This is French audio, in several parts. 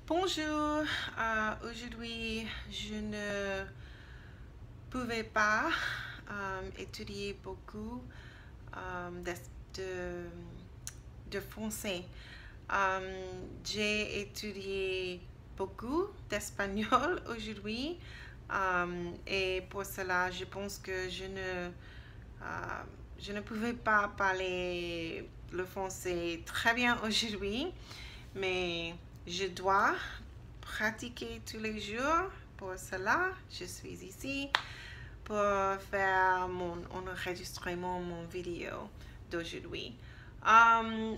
Bonjour, aujourd'hui je ne pouvais pas étudier beaucoup de français. J'ai étudié beaucoup d'espagnol aujourd'hui et pour cela je pense que je ne pouvais pas parler le français très bien aujourd'hui, mais je dois pratiquer tous les jours. Pour cela, je suis ici pour faire mon enregistrement, mon vidéo d'aujourd'hui.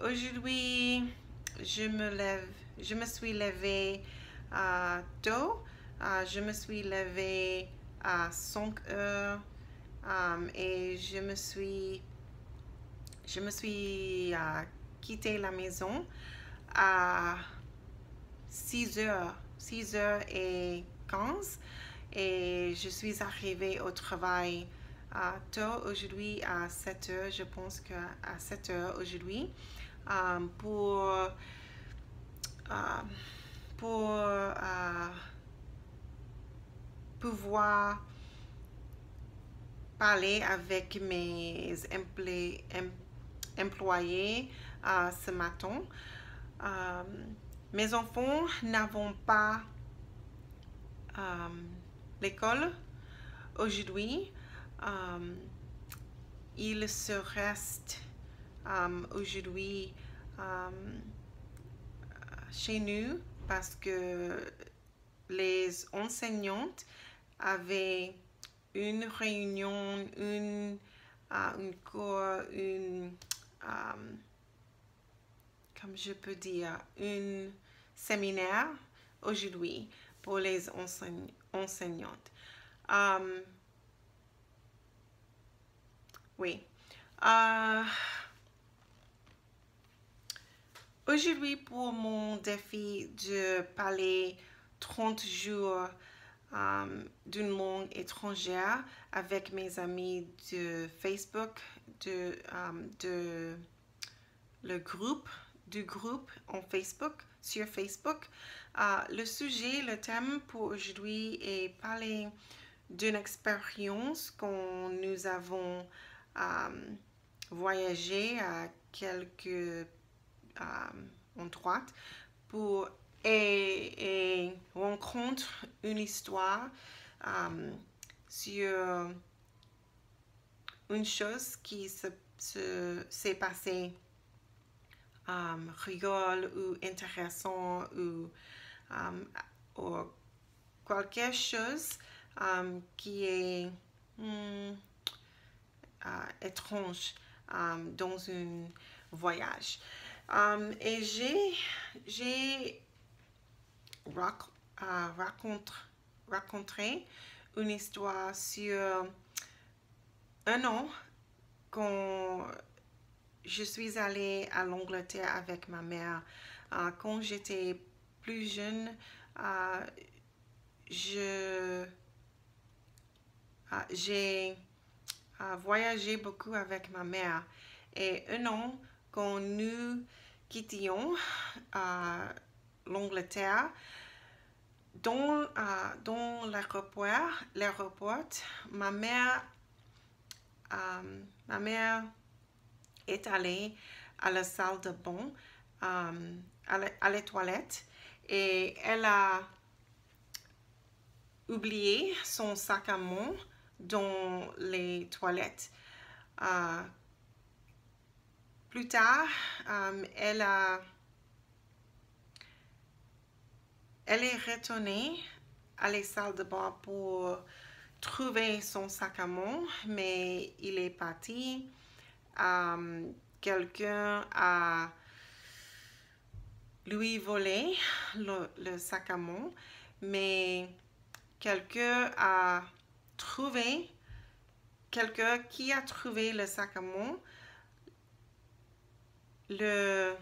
Aujourd'hui, je me suis levée tôt. Je me suis levée à 5 heures et je me suis quitté la maison à 6h15 et je suis arrivée au travail tôt aujourd'hui à 7h. Je pense qu'à 7h aujourd'hui pour pouvoir parler avec mes employés ce matin. Mes enfants n'avons pas l'école aujourd'hui. Ils se restent aujourd'hui chez nous parce que les enseignantes avaient une réunion, une cours, comme je peux dire, un séminaire aujourd'hui pour les enseignantes. Oui. Aujourd'hui, pour mon défi de parler 30 jours d'une langue étrangère avec mes amis de Facebook, le groupe en Facebook, sur Facebook. Le thème pour aujourd'hui est parler d'une expérience quand nous avons voyagé à quelques endroits et rencontre une histoire sur une chose qui s'est passée rigole ou intéressant ou quelque chose qui est étrange dans un voyage. Et j'ai raconté une histoire sur un an quand je suis allée à l'Angleterre avec ma mère. Quand j'étais plus jeune, j'ai voyagé beaucoup avec ma mère. Et un an, quand nous quittions l'Angleterre, dans l'aéroport, ma mère est allée à la salle de bain, à la toilette, et elle a oublié son sac à main dans les toilettes. Plus tard, elle est retournée à la salle de bain pour trouver son sac à main, mais il est parti. Quelqu'un a lui volé le sac à main, mais quelqu'un qui a trouvé le sac à main le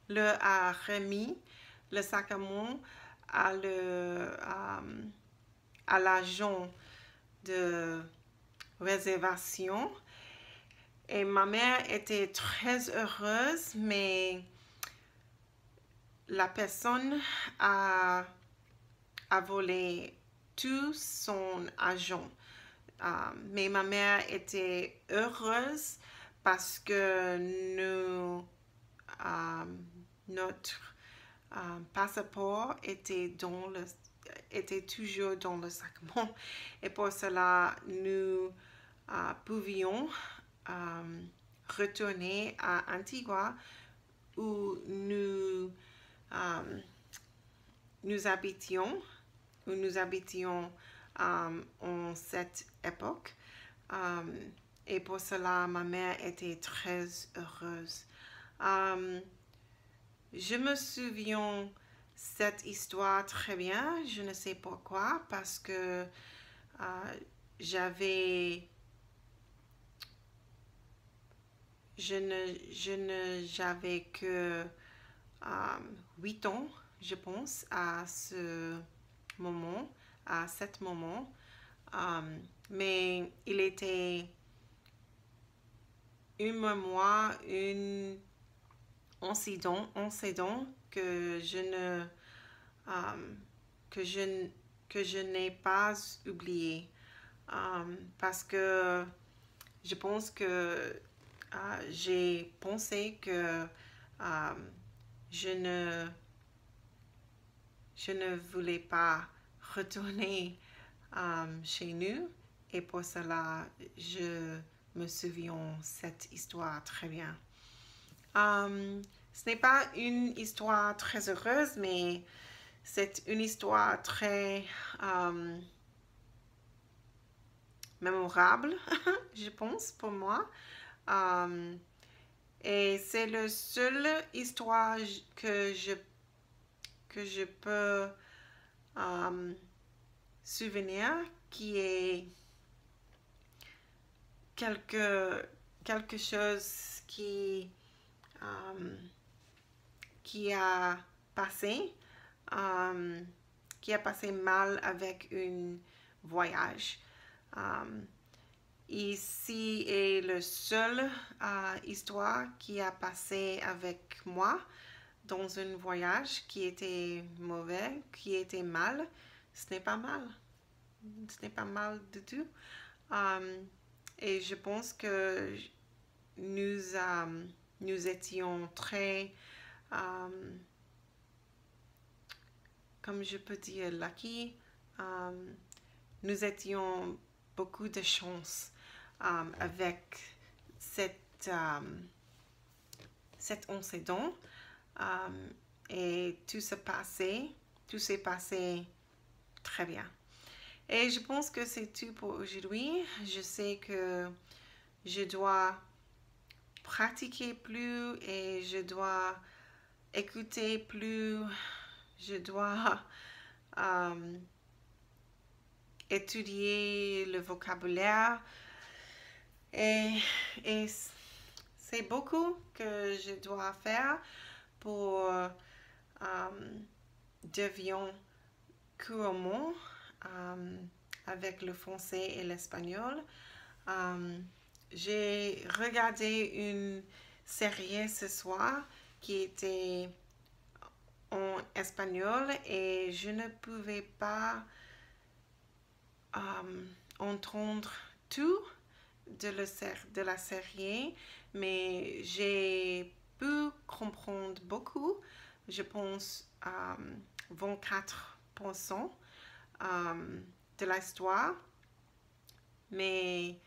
a remis le sac à main à l'agent de réservation. Et ma mère était très heureuse, mais la personne a volé tout son argent. Mais ma mère était heureuse parce que notre passeport était toujours dans le sac. Et pour cela, nous pouvions retourner à Antigua où nous habitions en cette époque. Et pour cela, ma mère était très heureuse. Je me souviens cette histoire très bien. Je ne sais pourquoi, parce que j'avais que 8 ans, je pense, à ce moment, mais il était une mémoire, un incident que je n'ai pas oublié, parce que je pense que j'ai pensé que je ne voulais pas retourner chez nous, et pour cela je me souviens de cette histoire très bien. Ce n'est pas une histoire très heureuse, mais c'est une histoire très mémorable, je pense, pour moi. Et c'est la seule histoire que je peux souvenir qui est quelque chose qui a passé mal avec un voyage. Ici est la seule histoire qui a passé avec moi dans un voyage qui était mauvais, qui était mal. Ce n'est pas mal. Ce n'est pas mal du tout. Et je pense que nous étions très, comme je peux dire, lucky. Nous étions beaucoup de chance avec cet incident, et tout s'est passé très bien. Et je pense que c'est tout pour aujourd'hui. Je sais que je dois pratiquer plus et je dois écouter plus. Je dois étudier le vocabulaire. Et c'est beaucoup que je dois faire pour devenir couramment avec le français et l'espagnol. J'ai regardé une série ce soir qui était en espagnol et je ne pouvais pas entendre tout de la série, mais j'ai pu comprendre beaucoup, je pense 24% de l'histoire, mais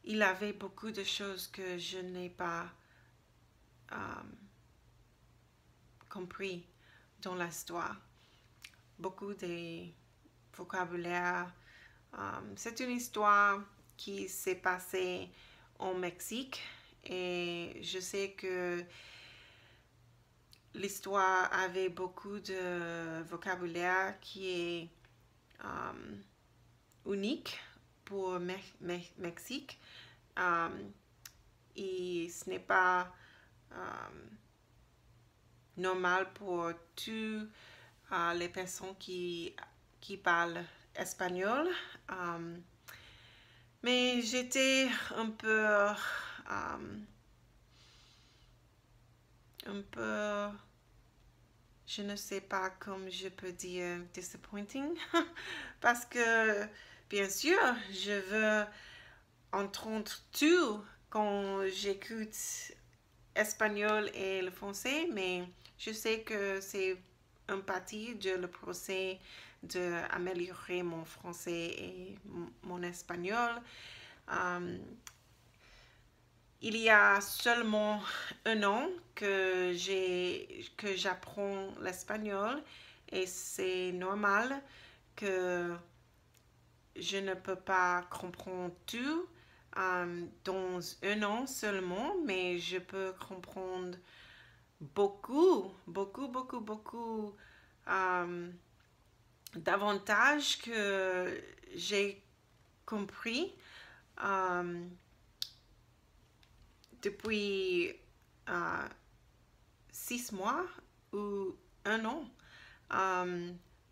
il avait beaucoup de choses que je n'ai pas compris dans l'histoire. Beaucoup de vocabulaire. C'est une histoire qui s'est passée au Mexique et je sais que l'histoire avait beaucoup de vocabulaire qui est unique pour Mexique, et ce n'est pas normal pour toutes les personnes qui parlent espagnol. Mais j'étais un peu je ne sais pas comment je peux dire disappointing parce que bien sûr je veux entendre tout quand j'écoute espagnol et le français, mais je sais que c'est une partie de le procès d'améliorer mon français et mon espagnol. Il y a seulement un an que j'apprends l'espagnol et c'est normal que je ne peux pas comprendre tout dans un an seulement, mais je peux comprendre beaucoup davantage que j'ai compris depuis 6 mois ou un an.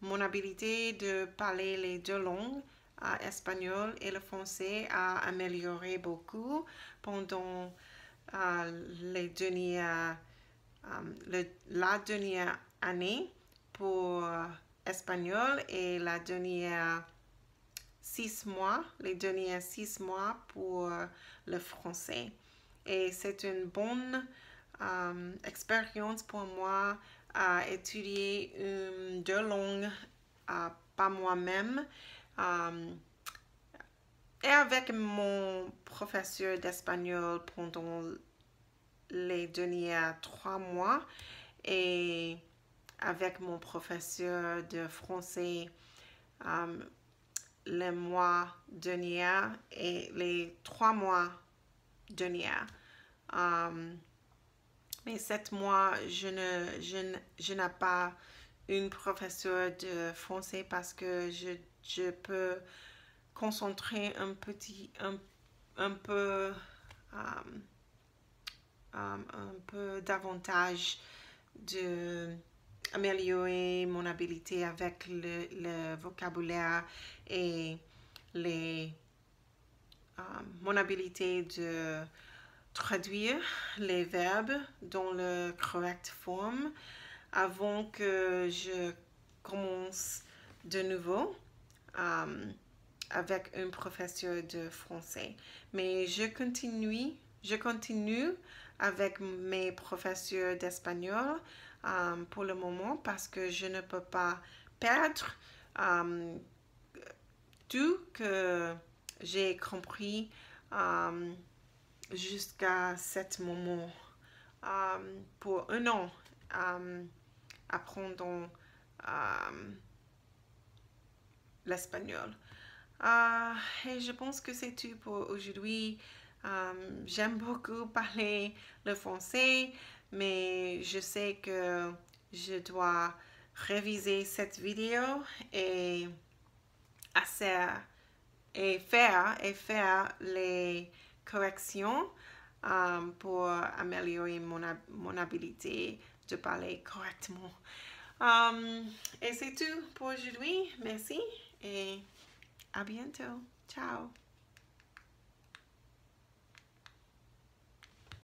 Mon habilité de parler les deux langues, espagnol et le français, a amélioré beaucoup pendant la dernière année pour espagnol et la dernière 6 mois, les derniers 6 mois pour le français. Et c'est une bonne expérience pour moi à étudier deux langues par moi-même et avec mon professeur d'espagnol pendant les derniers 3 mois et avec mon professeur de français les mois derniers et les 3 mois derniers. Mais 7 mois, je n'ai pas une professeure de français parce que je peux concentrer un peu davantage de améliorer mon habileté avec le vocabulaire et mon habilité de traduire les verbes dans la correcte forme avant que je commence de nouveau avec un professeur de français. Mais je continue avec mes professeurs d'espagnol pour le moment parce que je ne peux pas perdre tout que j'ai compris jusqu'à ce moment pour un an apprendre l'espagnol. Et je pense que c'est tout pour aujourd'hui. J'aime beaucoup parler le français, mais je sais que je dois réviser cette vidéo et faire les corrections pour améliorer mon habilité de parler correctement. Et c'est tout pour aujourd'hui. Merci et à bientôt. Ciao.